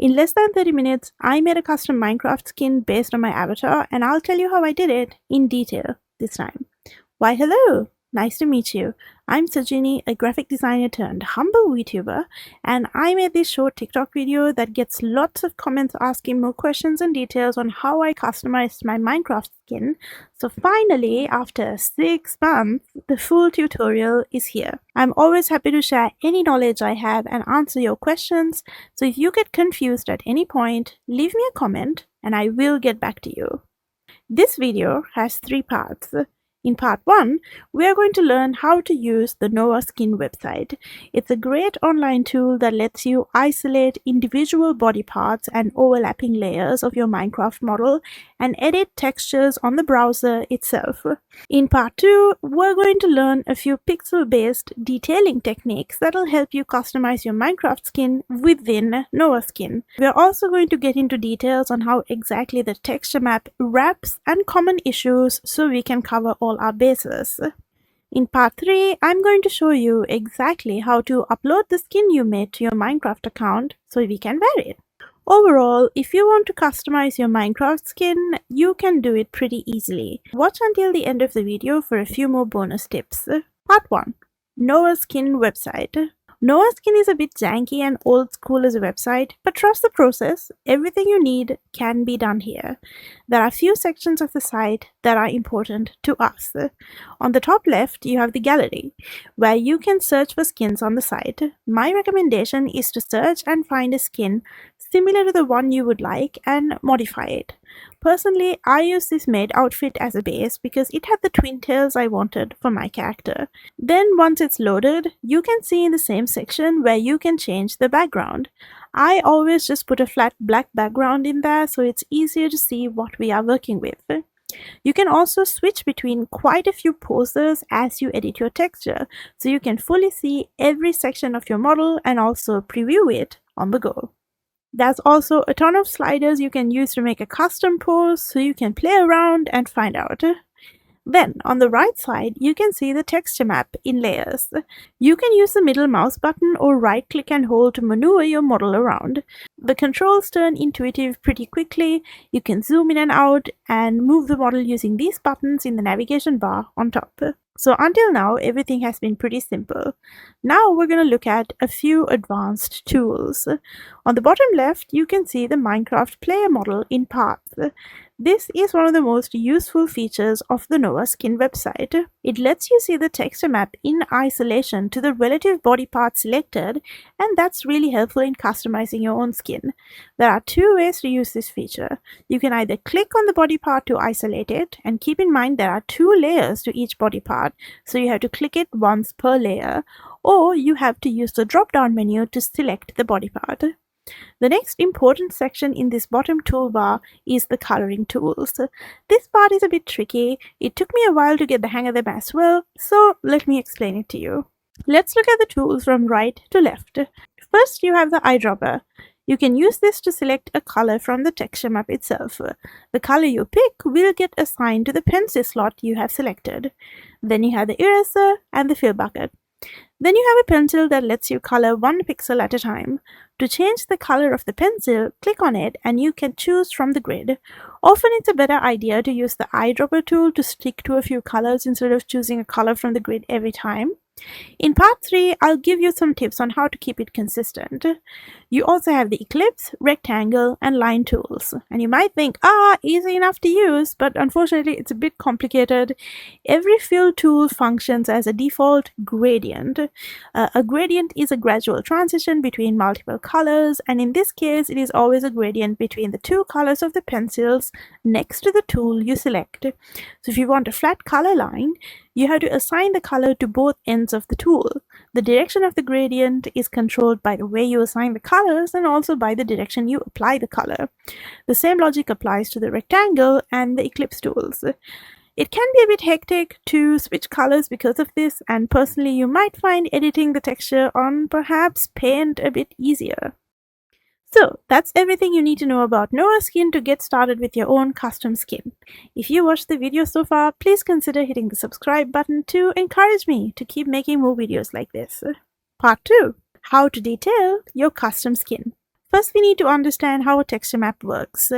In less than 30 minutes, I made a custom Minecraft skin based on my avatar, and I'll tell you how I did it in detail this time. Why hello! Nice to meet you. I'm Sajini, a graphic designer turned humble VTuber, and I made this short TikTok video that gets lots of comments asking more questions and details on how I customized my Minecraft skin. So finally, after 6 months, the full tutorial is here. I'm always happy to share any knowledge I have and answer your questions, so if you get confused at any point, leave me a comment and I will get back to you. This video has 3 parts. In part 1, we are going to learn how to use the Novaskin website. It's a great online tool that lets you isolate individual body parts and overlapping layers of your Minecraft model and edit textures on the browser itself. In part 2, we're going to learn a few pixel-based detailing techniques that'll help you customize your Minecraft skin within Novaskin. We're also going to get into details on how exactly the texture map wraps and common issues so we can cover all our bases. In part 3, I'm going to show you exactly how to upload the skin you made to your Minecraft account so we can wear it. Overall, if you want to customize your Minecraft skin, you can do it pretty easily. Watch until the end of the video for a few more bonus tips. Part 1. Novaskin website. Novaskin is a bit janky and old school as a website, but trust the process. Everything you need can be done here. There are a few sections of the site that are important to us. On the top left, you have the gallery, where you can search for skins on the site. My recommendation is to search and find a skin similar to the one you would like and modify it. Personally, I use this maid outfit as a base because it had the twin tails I wanted for my character. Then once it's loaded, you can see in the same section where you can change the background. I always just put a flat black background in there so it's easier to see what we are working with. You can also switch between quite a few poses as you edit your texture, so you can fully see every section of your model and also preview it on the go. There's also a ton of sliders you can use to make a custom pose so you can play around and find out. Then, on the right side, you can see the texture map in layers. You can use the middle mouse button or right click and hold to maneuver your model around. The controls turn intuitive pretty quickly. You can zoom in and out and move the model using these buttons in the navigation bar on top. So until now, everything has been pretty simple. Now we're going to look at a few advanced tools. On the bottom left, you can see the Minecraft player model in parts. This is one of the most useful features of the Novaskin website. It lets you see the texture map in isolation to the relative body part selected, and that's really helpful in customizing your own skin. There are 2 ways to use this feature. You can either click on the body part to isolate it, and keep in mind there are 2 layers to each body part, so you have to click it once per layer, or you have to use the drop-down menu to select the body part. The next important section in this bottom toolbar is the coloring tools. This part is a bit tricky. It took me a while to get the hang of them as well, so let me explain it to you. Let's look at the tools from right to left. First, you have the eyedropper. You can use this to select a color from the texture map itself. The color you pick will get assigned to the pencil slot you have selected. Then you have the eraser and the fill bucket. Then you have a pencil that lets you color 1 pixel at a time. To change the color of the pencil, click on it and you can choose from the grid. Often it's a better idea to use the eyedropper tool to stick to a few colors instead of choosing a color from the grid every time. In part 3, I'll give you some tips on how to keep it consistent. You also have the ellipse, rectangle, and line tools. And you might think, easy enough to use, but unfortunately it's a bit complicated. Every fill tool functions as a default gradient. A gradient is a gradual transition between multiple colors, and in this case it is always a gradient between the 2 colors of the pencils next to the tool you select. So if you want a flat color line, you have to assign the color to both ends of the tool. The direction of the gradient is controlled by the way you assign the colors and also by the direction you apply the color. The same logic applies to the rectangle and the ellipse tools. It can be a bit hectic to switch colors because of this, and personally you might find editing the texture on perhaps Paint a bit easier. So that's everything you need to know about Novaskin to get started with your own custom skin. If you watched the video so far, please consider hitting the subscribe button to encourage me to keep making more videos like this. Part 2. How to detail your custom skin. First, we need to understand how a texture map works.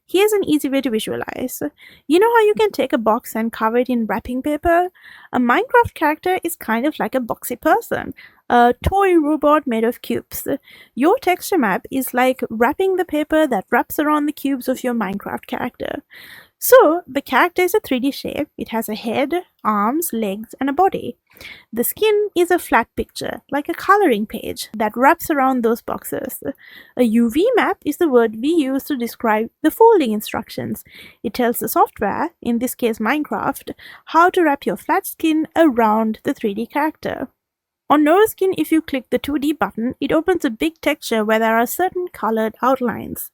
Here's an easy way to visualize. You know how you can take a box and cover it in wrapping paper? A Minecraft character is kind of like a boxy person, a toy robot made of cubes. Your texture map is like wrapping the paper that wraps around the cubes of your Minecraft character. So, the character is a 3D shape. It has a head, arms, legs, and a body. The skin is a flat picture, like a coloring page, that wraps around those boxes. A UV map is the word we use to describe the folding instructions. It tells the software, in this case Minecraft, how to wrap your flat skin around the 3D character. On Novaskin, if you click the 2D button, it opens a big texture where there are certain colored outlines.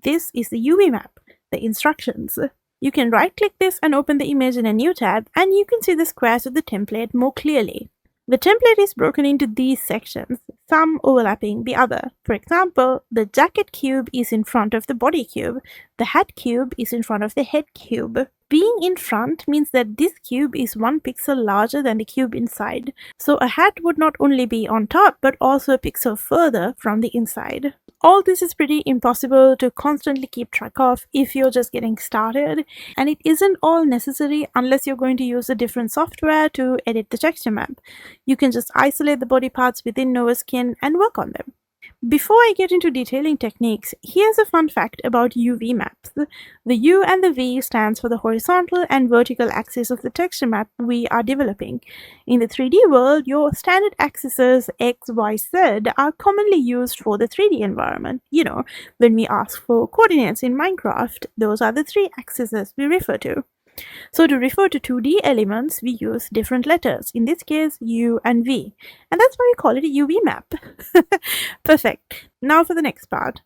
This is the UV map, the instructions. You can right-click this and open the image in a new tab, and you can see the squares of the template more clearly. The template is broken into these sections, some overlapping the other. For example, the jacket cube is in front of the body cube. The hat cube is in front of the head cube. Being in front means that this cube is 1 pixel larger than the cube inside. So a hat would not only be on top, but also a pixel further from the inside. All this is pretty impossible to constantly keep track of if you're just getting started, and it isn't all necessary unless you're going to use a different software to edit the texture map. You can just isolate the body parts within Novaskin and work on them. Before I get into detailing techniques, here's a fun fact about UV maps. The U and the V stands for the horizontal and vertical axis of the texture map we are developing. In the 3D world, your standard axes X, Y, Z are commonly used for the 3D environment. You know, when we ask for coordinates in Minecraft, those are the 3 axes we refer to. So to refer to 2D elements, we use different letters, in this case U and V, and that's why we call it a UV map. Perfect. Now for the next part.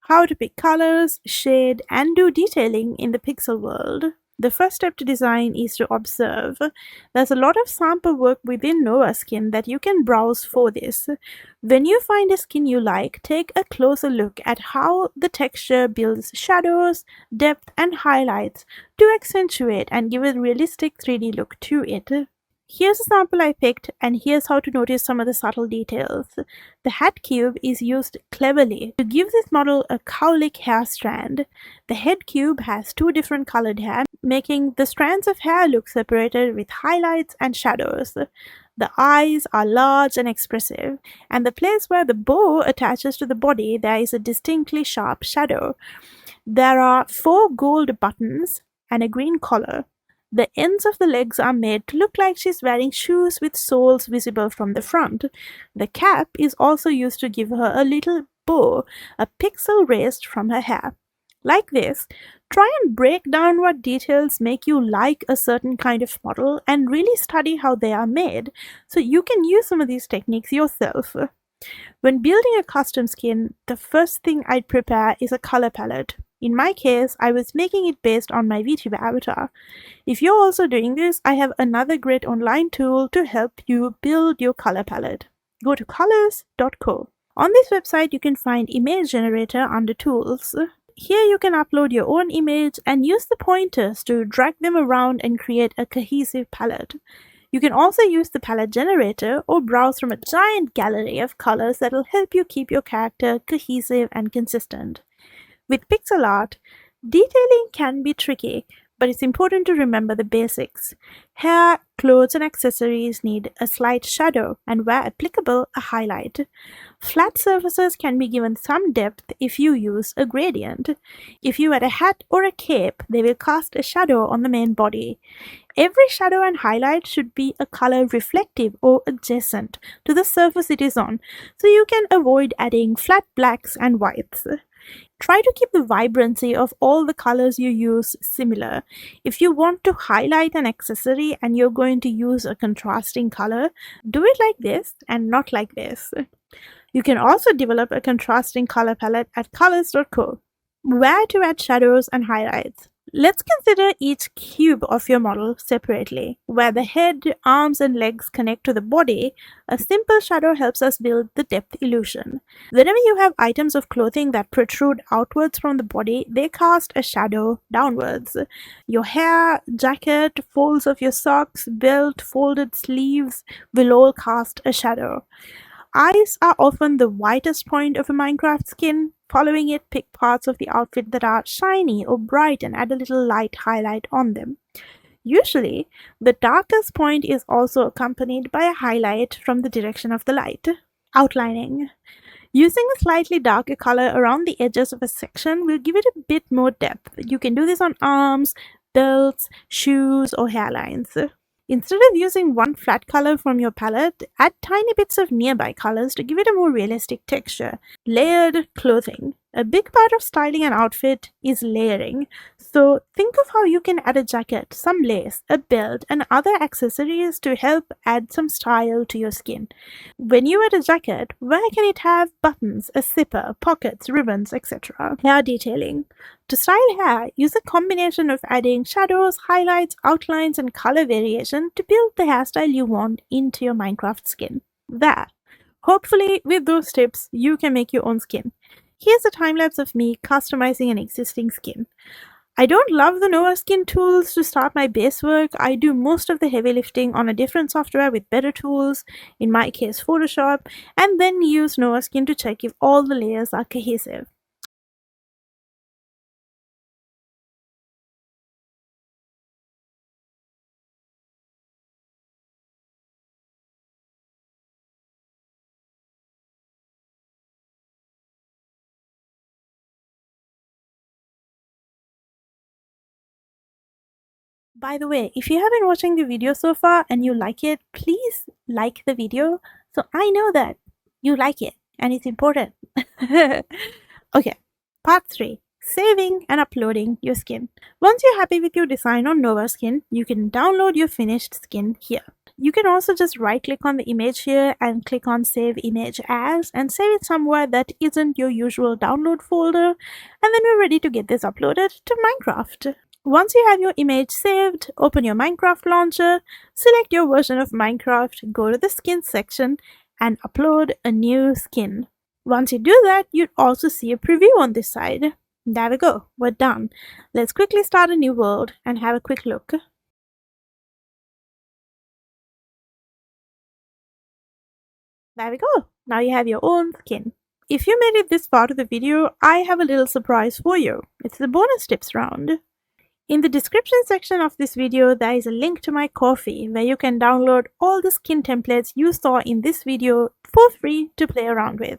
How to pick colors, shade, and do detailing in the pixel world. The first step to design is to observe. There's a lot of sample work within Novaskin that you can browse for this. When you find a skin you like, take a closer look at how the texture builds shadows, depth, and highlights to accentuate and give a realistic 3D look to it. Here's a sample I picked, and here's how to notice some of the subtle details. The hat cube is used cleverly to give this model a cowlick hair strand. The head cube has 2 different colored hair, making the strands of hair look separated with highlights and shadows. The eyes are large and expressive, and the place where the bow attaches to the body, there is a distinctly sharp shadow. There are 4 gold buttons and a green collar. The ends of the legs are made to look like she's wearing shoes with soles visible from the front. The cap is also used to give her a little bow, a pixel raised from her hair. Like this, try and break down what details make you like a certain kind of model and really study how they are made, so you can use some of these techniques yourself. When building a custom skin, the first thing I'd prepare is a color palette. In my case, I was making it based on my VTuber avatar. If you're also doing this, I have another great online tool to help you build your color palette. Go to colors.co. On this website, you can find image generator under tools. Here you can upload your own image and use the pointers to drag them around and create a cohesive palette. You can also use the palette generator or browse from a giant gallery of colors that will help you keep your character cohesive and consistent. With pixel art, detailing can be tricky, but it's important to remember the basics. Hair, clothes, and accessories need a slight shadow and, where applicable, a highlight. Flat surfaces can be given some depth if you use a gradient. If you add a hat or a cape, they will cast a shadow on the main body. Every shadow and highlight should be a color reflective or adjacent to the surface it is on, so you can avoid adding flat blacks and whites. Try to keep the vibrancy of all the colors you use similar. If you want to highlight an accessory and you're going to use a contrasting color, do it like this and not like this. You can also develop a contrasting color palette at colors.co. Where to add shadows and highlights? Let's consider each cube of your model separately. Where the head, arms, and legs connect to the body, a simple shadow helps us build the depth illusion. Whenever you have items of clothing that protrude outwards from the body, they cast a shadow downwards. Your hair, jacket, folds of your socks, belt, folded sleeves will all cast a shadow. Eyes are often the whitest point of a Minecraft skin. Following it, pick parts of the outfit that are shiny or bright and add a little light highlight on them. Usually, the darkest point is also accompanied by a highlight from the direction of the light. Outlining. Using a slightly darker color around the edges of a section will give it a bit more depth. You can do this on arms, belts, shoes, or hairlines. Instead of using one flat color from your palette, add tiny bits of nearby colors to give it a more realistic texture. Layered clothing. A big part of styling an outfit is layering. So think of how you can add a jacket, some lace, a belt, and other accessories to help add some style to your skin. When you add a jacket, where can it have buttons, a zipper, pockets, ribbons, etc.? Hair detailing. To style hair, use a combination of adding shadows, highlights, outlines, and color variation to build the hairstyle you want into your Minecraft skin. There. Hopefully, with those tips, you can make your own skin. Here's a time lapse of me customizing an existing skin. I don't love the Novaskin tools to start my base work. I do most of the heavy lifting on a different software with better tools, in my case Photoshop, and then use Novaskin to check if all the layers are cohesive. By the way, if you have been watching the video so far and you like it, please like the video so I know that you like it and it's important. Okay, part 3. Saving and uploading your skin. Once you're happy with your design on Novaskin, you can download your finished skin here. You can also just right click on the image here and click on Save Image As and save it somewhere that isn't your usual download folder, and then we're ready to get this uploaded to Minecraft. Once you have your image saved, open your Minecraft launcher, select your version of Minecraft, go to the skin section, and upload a new skin. Once you do that, you'd also see a preview on this side. There we go, we're done. Let's quickly start a new world and have a quick look. There we go, now you have your own skin. If you made it this far to the video, I have a little surprise for you. It's the bonus tips round. In the description section of this video, there is a link to my Ko-fi where you can download all the skin templates you saw in this video for free to play around with.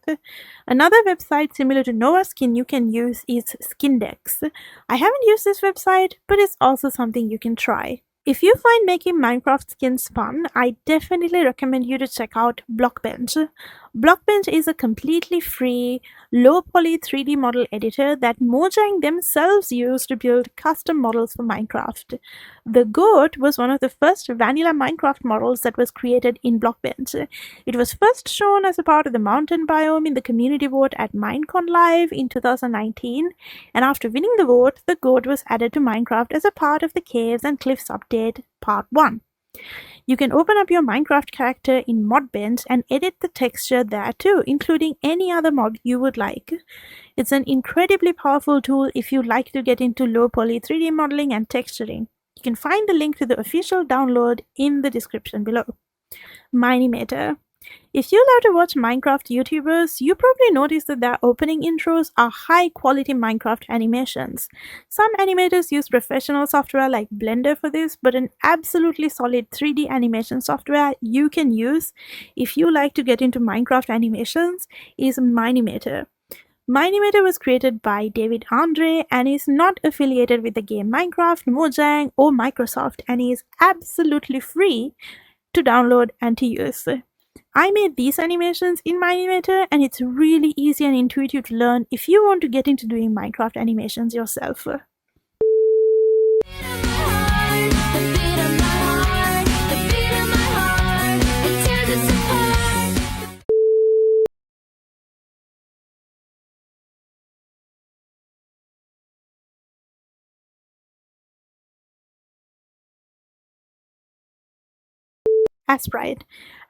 Another website similar to Novaskin you can use is Skindex. I haven't used this website, but it's also something you can try. If you find making Minecraft skins fun, I definitely recommend you to check out Blockbench. Blockbench is a completely free, low-poly 3D model editor that Mojang themselves use to build custom models for Minecraft. The goat was one of the first vanilla Minecraft models that was created in Blockbench. It was first shown as a part of the mountain biome in the community vote at Minecon Live in 2019, and after winning the vote, the goat was added to Minecraft as a part of the Caves and Cliffs update Part 1. You can open up your Minecraft character in Modbench and edit the texture there too, including any other mod you would like. It's an incredibly powerful tool if you like to get into low-poly 3D modeling and texturing. You can find the link to the official download in the description below. Mineimator. If you love to watch Minecraft YouTubers, you probably noticed that their opening intros are high-quality Minecraft animations. Some animators use professional software like Blender for this, but an absolutely solid 3D animation software you can use if you like to get into Minecraft animations is Mineimator. Mineimator was created by David Andre and is not affiliated with the game Minecraft, Mojang, or Microsoft, and is absolutely free to download and to use. I made these animations in Mineimator, and it's really easy and intuitive to learn if you want to get into doing Minecraft animations yourself. Aseprite.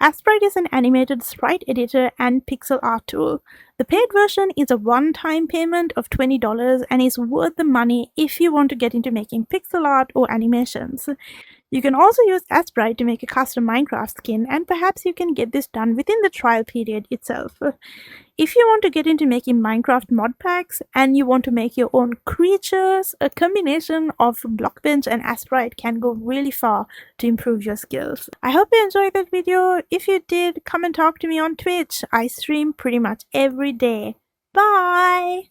Aseprite is an animated sprite editor and pixel art tool. The paid version is a one-time payment of $20 and is worth the money if you want to get into making pixel art or animations. You can also use Aseprite to make a custom Minecraft skin, and perhaps you can get this done within the trial period itself. If you want to get into making Minecraft mod packs and you want to make your own creatures, a combination of Blockbench and Aseprite can go really far to improve your skills. I hope you enjoyed that video. If you did, come and talk to me on Twitch. I stream pretty much every day. Bye!